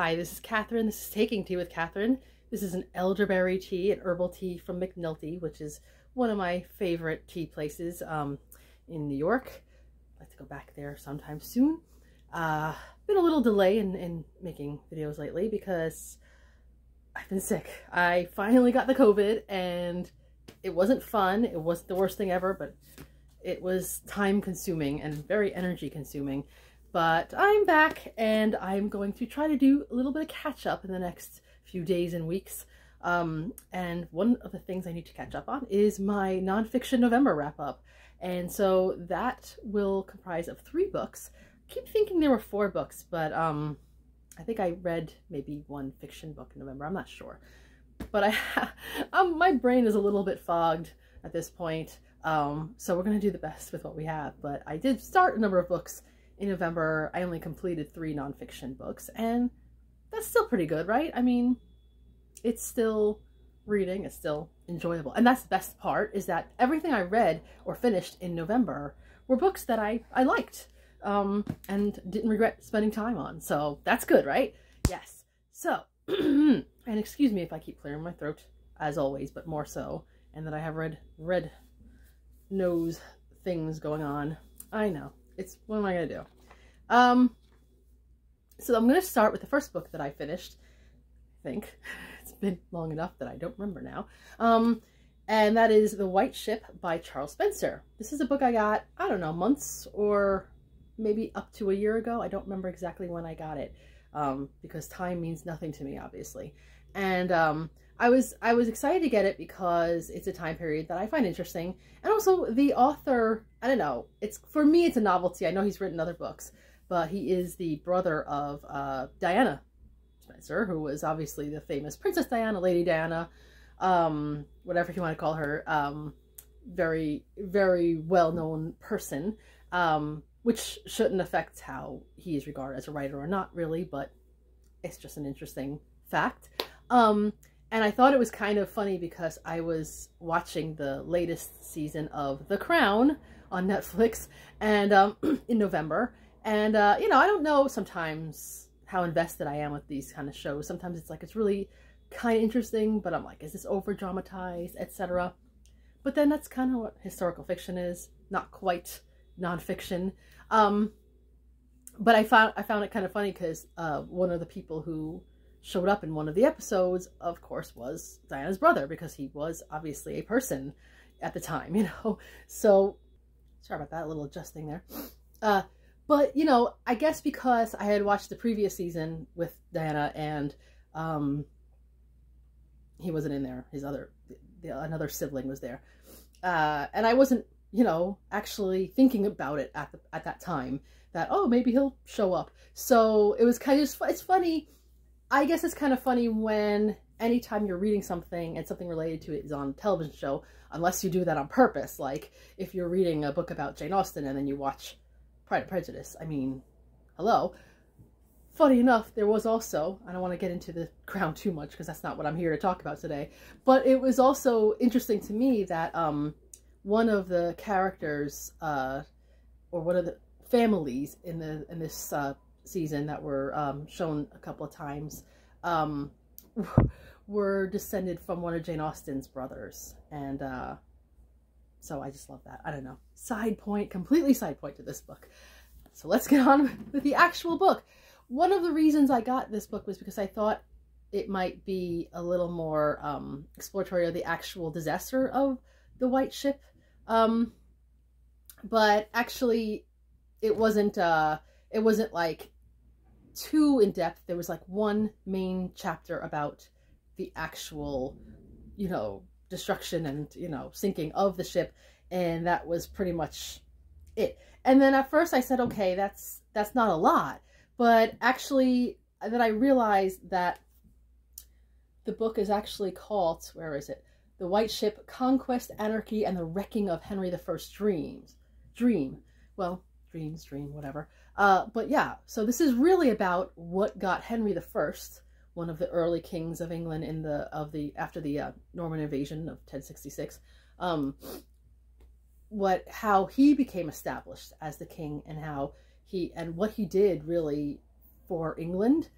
Hi, this is Catherine. This is Taking Tea with Catherine. This is an elderberry tea, an herbal tea from McNulty, which is one of my favorite tea places in New York. I'd like to go back there sometime soon. Been a little delay in making videos lately because I've been sick. I finally got the COVID and it wasn't fun. It wasn't the worst thing ever, but it was time consuming and very energy consuming. But I'm back and I'm going to try to do a little bit of catch up in the next few days and weeks. And one of the things I need to catch up on is my Nonfiction November wrap up. And so that will comprise of 3 books. I keep thinking there were 4 books, but I think I read maybe 1 fiction book in November. I'm not sure. But my brain is a little bit fogged at this point. So we're going to do the best with what we have. But I did start a number of books in November. I only completed 3 nonfiction books, and that's still pretty good, right? I mean, it's still reading, it's still enjoyable. And that's the best part, is that everything I read or finished in November were books that I liked and didn't regret spending time on. So that's good, right? Yes. So, and excuse me if I keep clearing my throat, as always, but more so, and that I have red nose things going on. I know. What am I going to do? So I'm going to start with the first book that I finished. I think it's been long enough that I don't remember now. And that is The White Ship by Charles Spencer. This is a book I got, I don't know, months or maybe up to a year ago. I don't remember exactly when I got it, because time means nothing to me, obviously. And I was excited to get it because it's a time period that I find interesting. And also the author, I don't know, for me it's a novelty. I know he's written other books, but he is the brother of Diana Spencer, who was obviously the famous Princess Diana, Lady Diana, whatever you want to call her. Very, very well-known person, which shouldn't affect how he is regarded as a writer or not, really, but it's just an interesting fact. And I thought it was kind of funny because I was watching the latest season of The Crown on Netflix and in November. And, you know, I don't know sometimes how invested I am with these kind of shows. Sometimes it's like, it's really kind of interesting, but I'm like, is this over dramatized, etc. But then that's kind of what historical fiction is, not quite nonfiction. But I found it kind of funny because one of the people who showed up in one of the episodes, of course, was Diana's brother, because he was obviously a person at the time, you know. So, sorry about that, a little adjusting there. But, you know, I guess because I had watched the previous season with Diana and he wasn't in there, another sibling was there. And I wasn't, you know, actually thinking about it at that time, that, oh, maybe he'll show up. So it was kind of, it's funny. I guess it's kind of funny when anytime you're reading something and something related to it is on a television show, unless you do that on purpose. Like if you're reading a book about Jane Austen and then you watch Pride and Prejudice. I mean, hello. Funny enough, there was also, I don't want to get into The Crown too much because that's not what I'm here to talk about today, but it was also interesting to me that one of the characters, or one of the families in this season that were shown a couple of times were descended from one of Jane Austen's brothers, and so I just love that. I don't know, completely side point to this book. So let's get on with the actual book. One of the reasons I got this book was because I thought it might be a little more exploratory of the actual disaster of the White Ship, but actually it wasn't like too in-depth. There was like one main chapter about the actual, you know, destruction and, you know, sinking of the ship, and that was pretty much it. And then at first I said, okay, that's not a lot, but actually then I realized that the book is actually called, where is it? The White Ship: Conquest, Anarchy, and the Wrecking of Henry I's Dream. Well, dream, whatever. But yeah, so this is really about what got Henry I, one of the early kings of England after the Norman invasion of 1066, how he became established as the king, and what he did really for England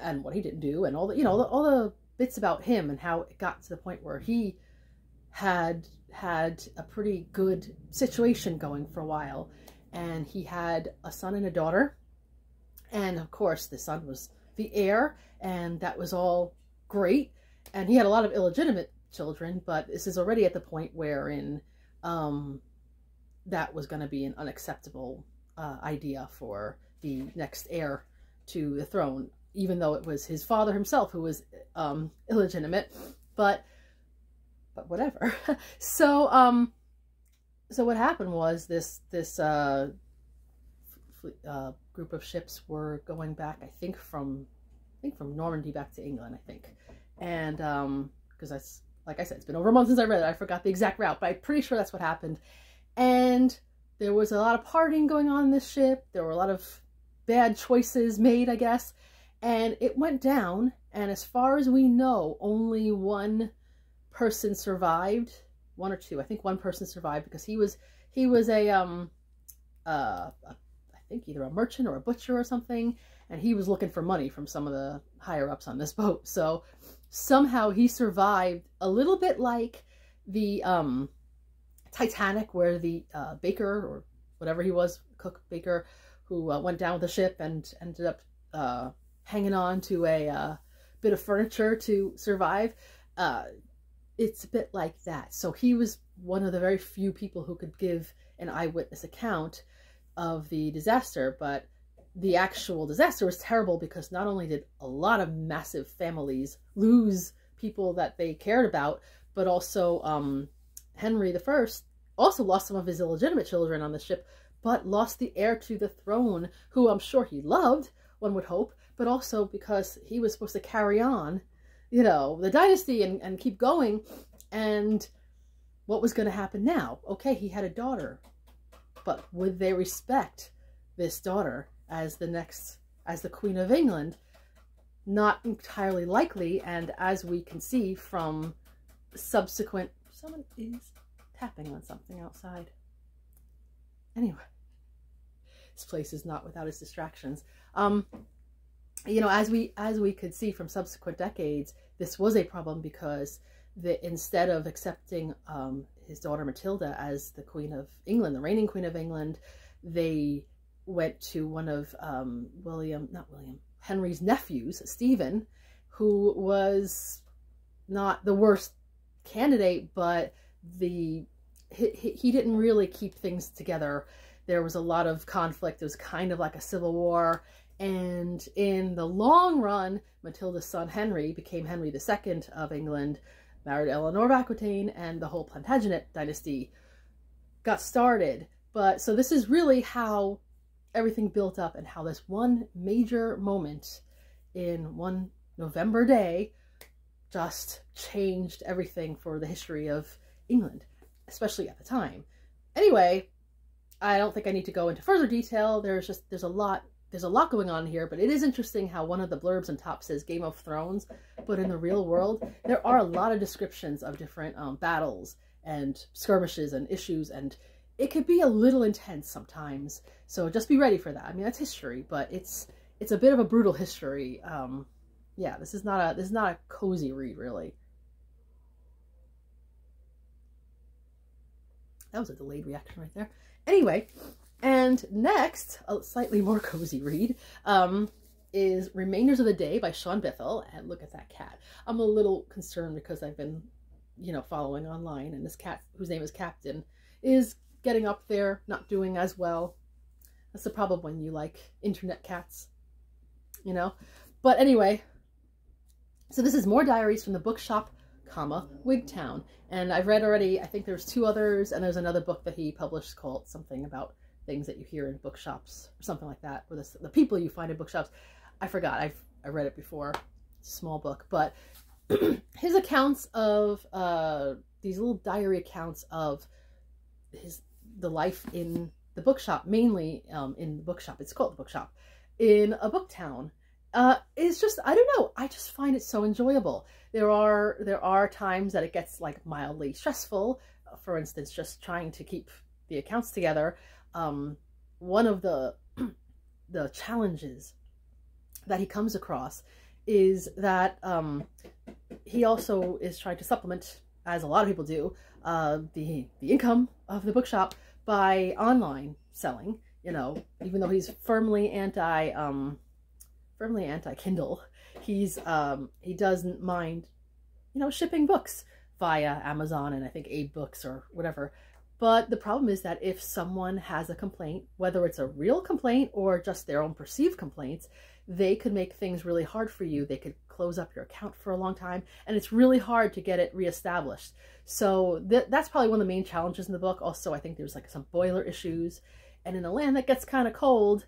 and what he didn't do, and all the, all the bits about him and how it got to the point where he had a pretty good situation going for a while, and he had a son and a daughter, and of course the son was the heir, and that was all great, and he had a lot of illegitimate children, but this is already at the point wherein that was going to be an unacceptable idea for the next heir to the throne, even though it was his father himself who was illegitimate, but whatever. So so what happened was this group of ships were going back, I think from Normandy back to England, I think, and because that's, like I said, it's been over a month since I read it. I forgot the exact route, but I'm pretty sure that's what happened. And there was a lot of partying going on this ship. There were a lot of bad choices made, I guess, and it went down. And as far as we know, only one person survived, one or two. I think one person survived because he was a I think either a merchant or a butcher or something, and he was looking for money from some of the higher ups on this boat. So somehow he survived, a little bit like the Titanic, where the baker, or whatever he was, cook, baker, who went down with the ship and ended up hanging on to a bit of furniture to survive. It's a bit like that. So he was one of the very few people who could give an eyewitness account of the disaster, but the actual disaster was terrible because not only did a lot of massive families lose people that they cared about, but also Henry I also lost some of his illegitimate children on the ship, but lost the heir to the throne, who I'm sure he loved, one would hope, but also because he was supposed to carry on, the dynasty and keep going. And what was going to happen now? Okay, he had a daughter, but would they respect this daughter as the Queen of England? Not entirely likely. And as we can see from subsequent, someone is tapping on something outside. Anyway, this place is not without its distractions. As we could see from subsequent decades, this was a problem because instead of accepting his daughter Matilda as the Queen of England, the reigning Queen of England, they went to one of Henry's nephews, Stephen, who was not the worst candidate, but he didn't really keep things together. There was a lot of conflict. It was kind of like a civil war. And in the long run, Matilda's son Henry became Henry II of England, married Eleanor of Aquitaine, and the whole Plantagenet dynasty got started. But so this is really how everything built up, and how this one major moment in one November day just changed everything for the history of England, especially at the time. Anyway, I don't think I need to go into further detail. There's a lot going on here, but it is interesting how one of the blurbs on top says Game of Thrones, but in the real world, there are a lot of descriptions of different battles and skirmishes and issues, and it could be a little intense sometimes. So just be ready for that. I mean, that's history, but it's a bit of a brutal history. Yeah, this is not a cozy read, really. That was a delayed reaction right there. Anyway, and next, a slightly more cozy read, is Remainders of the Day by Sean Bithell. And look at that cat. I'm a little concerned because I've been, following online, and this cat, whose name is Captain, is getting up there, not doing as well. That's the problem when you like internet cats, But anyway, so this is more diaries from the bookshop, Wigtown. And I've read already, I think there's 2 others, and there's another book that he published called something about things that you hear in bookshops, or something like that, or the people you find in bookshops. I forgot. I read it before. It's a small book, but his accounts of these little diary accounts of the life in the bookshop, mainly in the bookshop. It's called the bookshop in a book town. It's just, I don't know, I just find it so enjoyable. There are times that it gets like mildly stressful. For instance, just trying to keep the accounts together. One of the challenges that he comes across is that he also is trying to supplement, as a lot of people do, the income of the bookshop by online selling. You know, even though he's firmly anti Kindle, he doesn't mind, you know, shipping books via Amazon and I think Abe Books or whatever. But the problem is that if someone has a complaint, whether it's a real complaint or just their own perceived complaints, they could make things really hard for you. They could close up your account for a long time, and it's really hard to get it reestablished. So that's probably one of the main challenges in the book. Also, I think there's like some boiler issues, and in a land that gets kind of cold,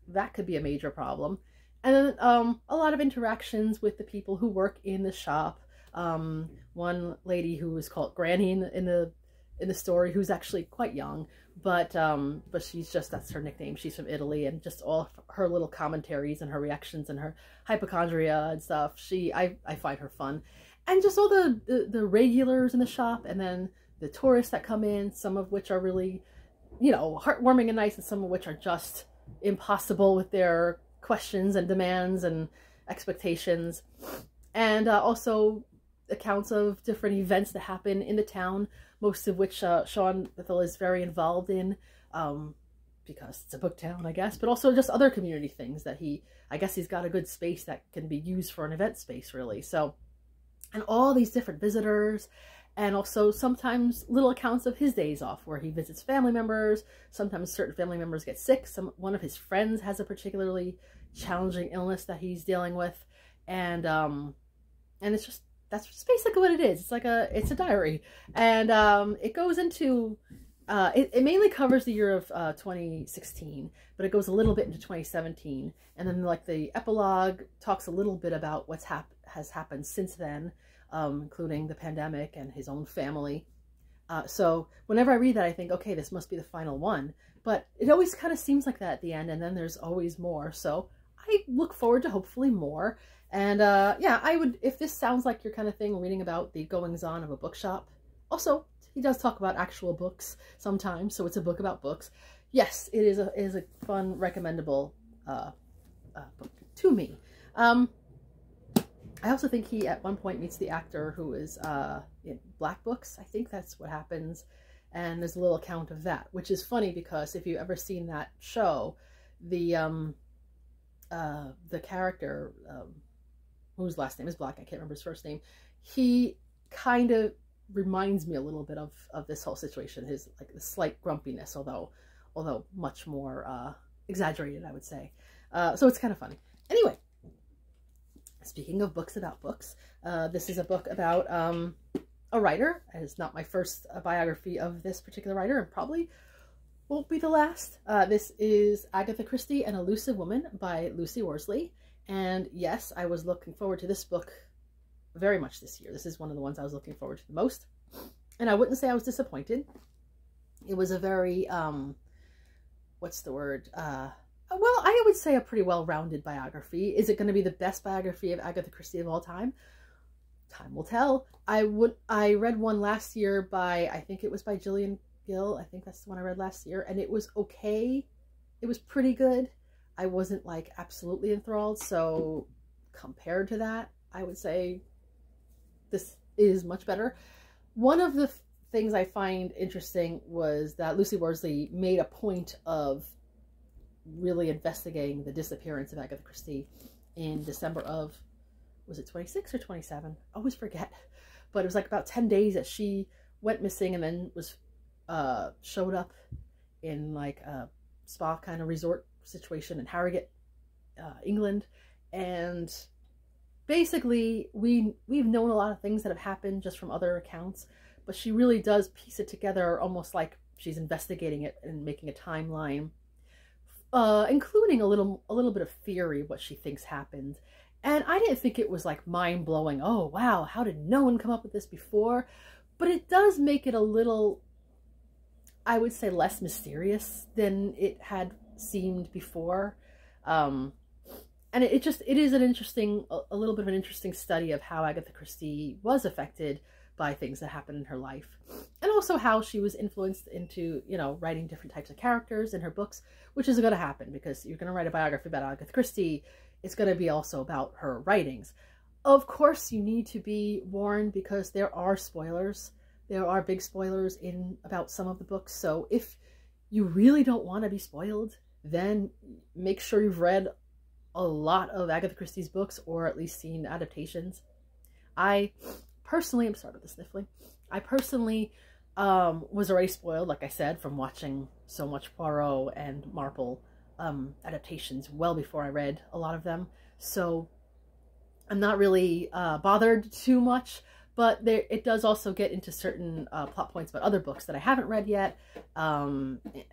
that could be a major problem. And then a lot of interactions with the people who work in the shop. One lady who is called Granny in the story, who's actually quite young, but she's just, that's her nickname. She's from Italy, and just all her little commentaries and her reactions and her hypochondria and stuff. I find her fun. And just all the regulars in the shop, and then the tourists that come in, some of which are really, you know, heartwarming and nice, and some of which are just impossible with their questions and demands and expectations. And also accounts of different events that happen in the town, most of which Sean Bithell is very involved in, because it's a book town, I guess, but also just other community things that I guess he's got a good space that can be used for an event space, really. So, and all these different visitors, and also sometimes little accounts of his days off where he visits family members. Sometimes certain family members get sick. One of his friends has a particularly challenging illness that he's dealing with, and it's just, that's just basically what it is. It's like it's a diary, and it goes into it mainly covers the year of 2016, but it goes a little bit into 2017, and then like the epilogue talks a little bit about what's has happened since then, including the pandemic and his own family. So whenever I read that, I think, okay, this must be the final one, but it always kind of seems like that at the end, and then there's always more. So I look forward to hopefully more. And yeah, I would, if this sounds like your kind of thing, reading about the goings-on of a bookshop. Also, he does talk about actual books sometimes, so it's a book about books. Yes, it is a fun, recommendable book to me. I also think he at one point meets the actor who is in Black Books. I think that's what happens, and there's a little account of that, which is funny because if you've ever seen that show, the character, whose last name is Black, I can't remember his first name, he kind of reminds me a little bit of this whole situation, his like the slight grumpiness, although much more exaggerated, I would say. So it's kind of funny. Anyway, speaking of books about books, this is a book about a writer. It's not my first biography of this particular writer, and probably won't be the last. This is Agatha Christie, An Elusive Woman by Lucy Worsley. And yes, I was looking forward to this book very much this year. This is one of the ones I was looking forward to the most. And I wouldn't say I was disappointed. It was a very, what's the word? Well, I would say a pretty well-rounded biography. Is it going to be the best biography of Agatha Christie of all time? Time will tell. I read one last year by, I think it was by Gillian Gill. I think that's the one I read last year. And it was okay. It was pretty good. I wasn't like absolutely enthralled, so compared to that, I would say this is much better. One of the things I find interesting was that Lucy Worsley made a point of really investigating the disappearance of Agatha Christie in December of, was it 26 or 27? I always forget, but it was like about 10 days that she went missing, and then was showed up in like a spa kind of resort situation in Harrogate, England. And basically we've known a lot of things that have happened just from other accounts, but she really does piece it together almost like she's investigating it and making a timeline, including a little bit of theory of what she thinks happened. And I didn't think it was like mind-blowing, oh wow, how did no one come up with this before? But it does make it a little, I would say, less mysterious than it had seemed before. And it is an interesting, a little bit of an interesting study of how Agatha Christie was affected by things that happened in her life, and also how she was influenced into, you know, writing different types of characters in her books, which is going to happen because you're going to write a biography about Agatha Christie. it's going to be also about her writings. Of course, you need to be warned because there are spoilers. There are big spoilers in about some of the books. So if you really don't want to be spoiled, then make sure you've read a lot of Agatha Christie's books or at least seen adaptations. I personally, I'm sorry about the sniffling. I personally was already spoiled, like I said, from watching so much Poirot and Marple adaptations well before I read a lot of them. So I'm not really bothered too much, but it does also get into certain plot points about other books that I haven't read yet,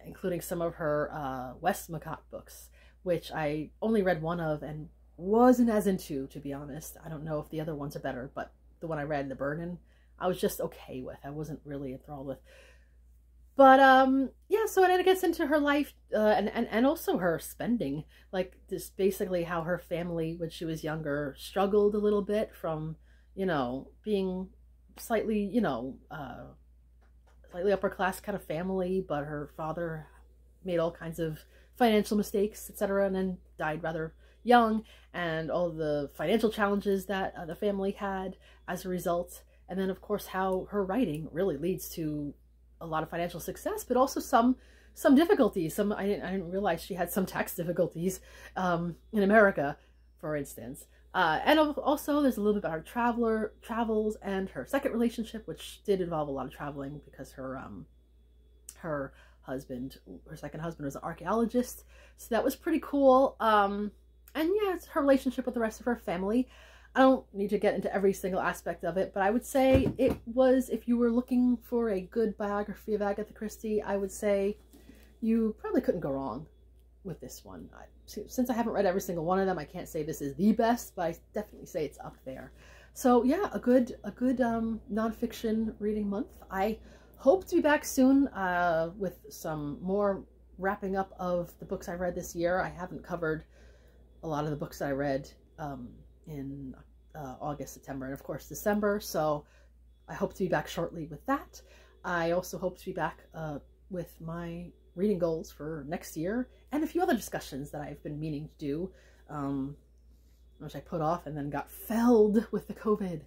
including some of her Westmacott books, which I only read one of and wasn't as into, to be honest. I don't know if the other ones are better, but the one I read, The Burden, I was just okay with. I wasn't really enthralled with. But yeah, so it gets into her life and also her spending, like just basically how her family when she was younger struggled a little bit from, you know, being slightly, you know, slightly upper class kind of family, but her father made all kinds of financial mistakes, etc., and then died rather young, and all the financial challenges that the family had as a result. And then of course how her writing really leads to a lot of financial success, but also some difficulties. I didn't realize she had some tax difficulties in America, for instance. And also there's a little bit about her travels and her second relationship, which did involve a lot of traveling because her second husband was an archaeologist. So that was pretty cool. And yeah, it's her relationship with the rest of her family. I don't need to get into every single aspect of it, but I would say it was, if you were looking for a good biography of Agatha Christie, I would say you probably couldn't go wrong with this one. Since I haven't read every single one of them, I can't say this is the best, but I definitely say it's up there. So yeah, a good nonfiction reading month. I hope to be back soon with some more wrapping up of the books I read this year. I haven't covered a lot of the books that I read in August, September, and of course December, so I hope to be back shortly with that. I also hope to be back with my reading goals for next year and a few other discussions that I've been meaning to do, which I put off and then got felled with the COVID.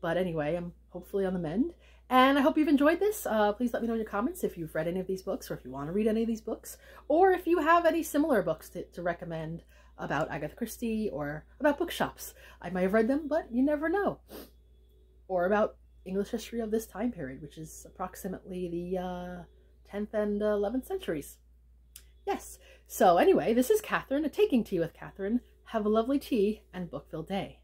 But anyway, I'm hopefully on the mend, and I hope you've enjoyed this. Please let me know in your comments if you've read any of these books, or if you want to read any of these books, or if you have any similar books to recommend about Agatha Christie, or about bookshops. I might have read them, but you never know. Or about English history of this time period, which is approximately the 10th and 11th centuries. Yes. So anyway, this is Catherine, a Taking Tea with Catherine. Have a lovely tea and book-filled day.